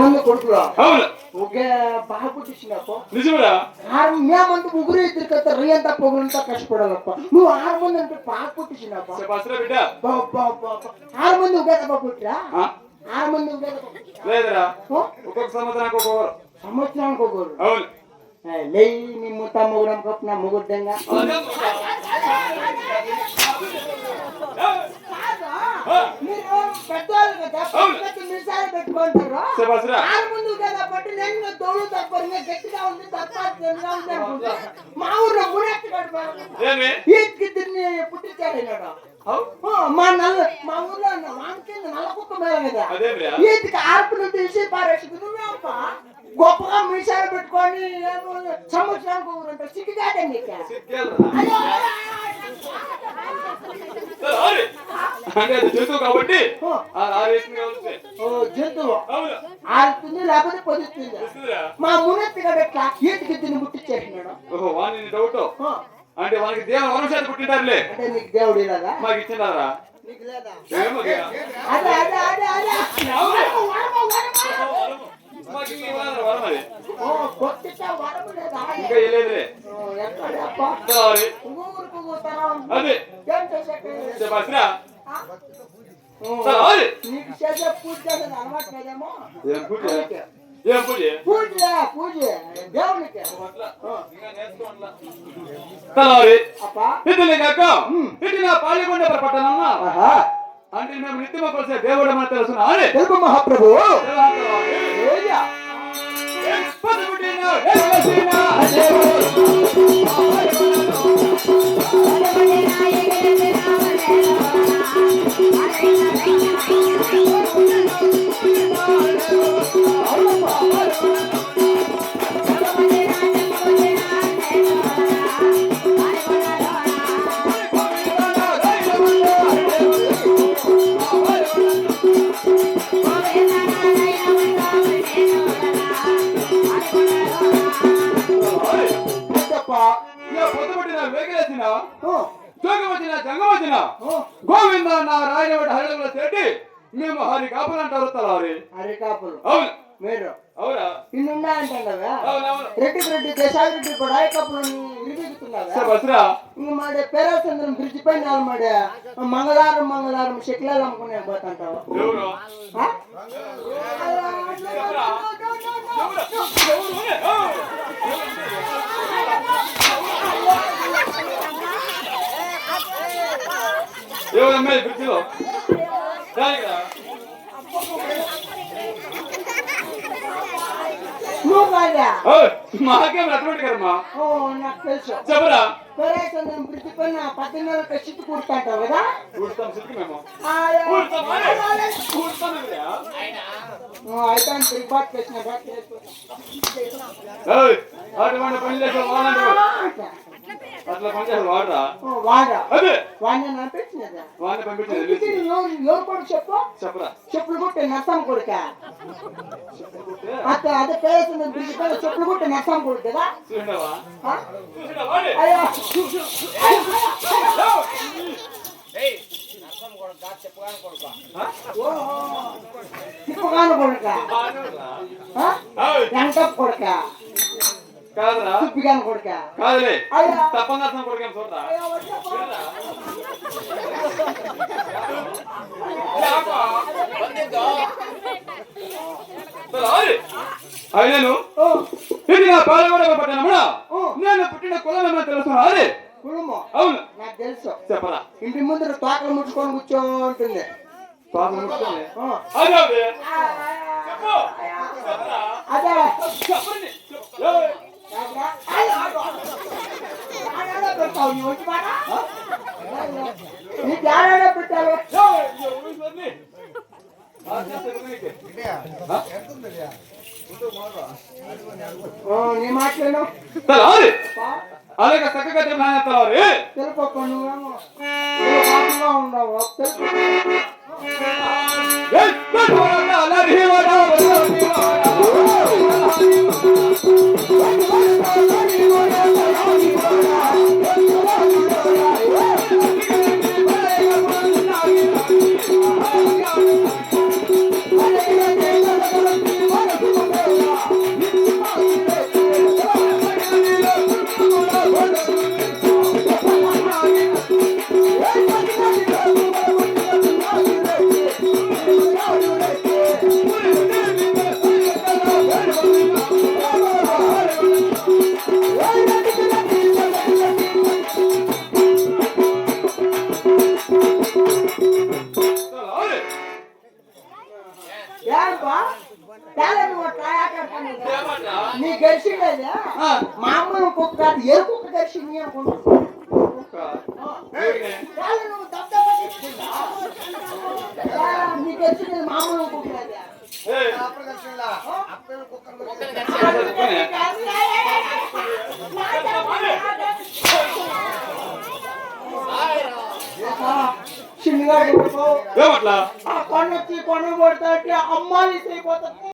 మంది కొడుకులు అవును ఒకే బాగా పుట్టించినప్ప నిజమేరా మేమంతా ముగ్గురు ఇద్దరు కదా రేంతా పొగులంతా కష్టపడాలప్ప నువ్వు 6 మంది అంటే బాగా పుట్టించినప్ప బిడ్డ 6 మంది ఒకే తప్ప పుట్టిరా 6 మంది ఒకే లేదురా ఒక్కొక్క సంవత్సరానికి ఒక్కొక్కరు సంవత్సరానికి ఒక్కొక్కరు అవును లేయి నీ ముత్త మొగుడం కప్పు నా మొగుడ్డంగా మీరు పెద్దవాళ్ళు కదా మిసాలు పెట్టుకుంటారు 6 మంది కదా బట్టి నేను తోడు తక్కువ గట్టిగా ఉంది తక్కువ మా ఊర్లో మునెత్తి కడుపు తిని పుట్టించాడు మా ఊర్లో వానికి నల్ల కుక్క మీద కదా ఈతికి ఆర్పులు తెలిసి పారేసింది నువ్వేప్ప గొప్పగా మీసాలు పెట్టుకొని సంవత్సరానికి ఊరంటే సిగ్గుగాడే నీకు జంతువు కాబట్టి జంతువు ఆరుతుంది లేకపోతే పొదుస్తుంది మా మునెత్తి గడ ఎట్లా ఈతికి తిని ముట్టించేసినాడు డౌట్ అంటే వానికి దేవుడు వనశాత పుట్టింటారులే అంటే నీకు దేవుడు ఇలాగా మాకు ఇచ్చినారా నీకు లేదా నీకు చేసే పూజ చేసేది అలవాటు కదేమో పూజ పూజ దేవునికి పాల్గొండ పట్టణం అంటే మేము నిత్యమ కలిసే దేవుడు మన తెలుసు తెలుపు మహాప్రభు గోవింద నా రాయనవాడి హరిలో చేటి మేము హరి కాపులు అంటారు తలారి హరి కాపులు అవును మీరు అవునా ఇన్నున్నాయంటావా రెడ్డి దేశారెడ్డి కూడా కప్పులు ఇరిగిస్తున్నావా ఇంక మాడే పేరాచంద్రం బ్రిడ్జి పైన మాడే మంగళవారం శక్లాలు అమ్ముకునే పోతుంటావా ఎవరమ్మాయి బ్రిడ్జిలో మాకేం అటువంటి కదమ్మా నాకు తెలుసు చెప్పరా పేరాచంద్రం బ్రిడ్జి పైన 10 సిట్టు కూర్చుంటావు కదా కూర్చుతాం సిట్టు మేము అయితే తిరుపతి చేసిన అటువంటి పని చేసే అట్లా పని చేసే వాడరా వాడిని పంపించినది ఎవరు కూడా చెప్పరా చెప్పులు కొట్టే నష్టం కొడుక అదే పేరాచంద్రం బ్రిడ్జి పైన చెప్పులు కొట్టే నష్టం కొడుకు కదా అయ్యో తిప్పగాను కొడుక వెంకప్ కొడుక కాదురా తిప్పిగాను కొడుక కాదులే తప్పంగా కొడుక చూడరా అయినను ఇది నా పాలగొండ పట్టణమున నేను పుట్టిన కులం ఏమో తెలుసు అదే కులము అవును నాకు తెలుసు చెప్పరా ఇంటి ముందర తోకలు ముట్టుకొని కూర్చో ఉంటుంది తోకలు ముట్టుకొని అదే పెడతావు నీ వచ్చి మాట నీకు ఏడాడే పెట్టాలి నీ మాట్లాడు అలాగే చక్కగా తెలుపు తెలుపక్క నువ్వేమో ఉండవు తెలుపు చాలా నువ్వు అట్లా ఆటాడుతాను కదా. ఏమట్లా? నీ గడిచిండేది ఆ. మామూలు కుక్క కాదు, ఎరుపు కుక్క గడిచింది అనుకుంటున్నా. ఏమిటి? చాలా నువ్వు దబ్బ తీసుకుంటా. నీ గడిచిండేది మామూలు కుక్క కాదు. ఏయ్, చిన్నగా ఏమట్లా? ఆ కొండ కొడతా అమ్మాలి అయిపోతుంది.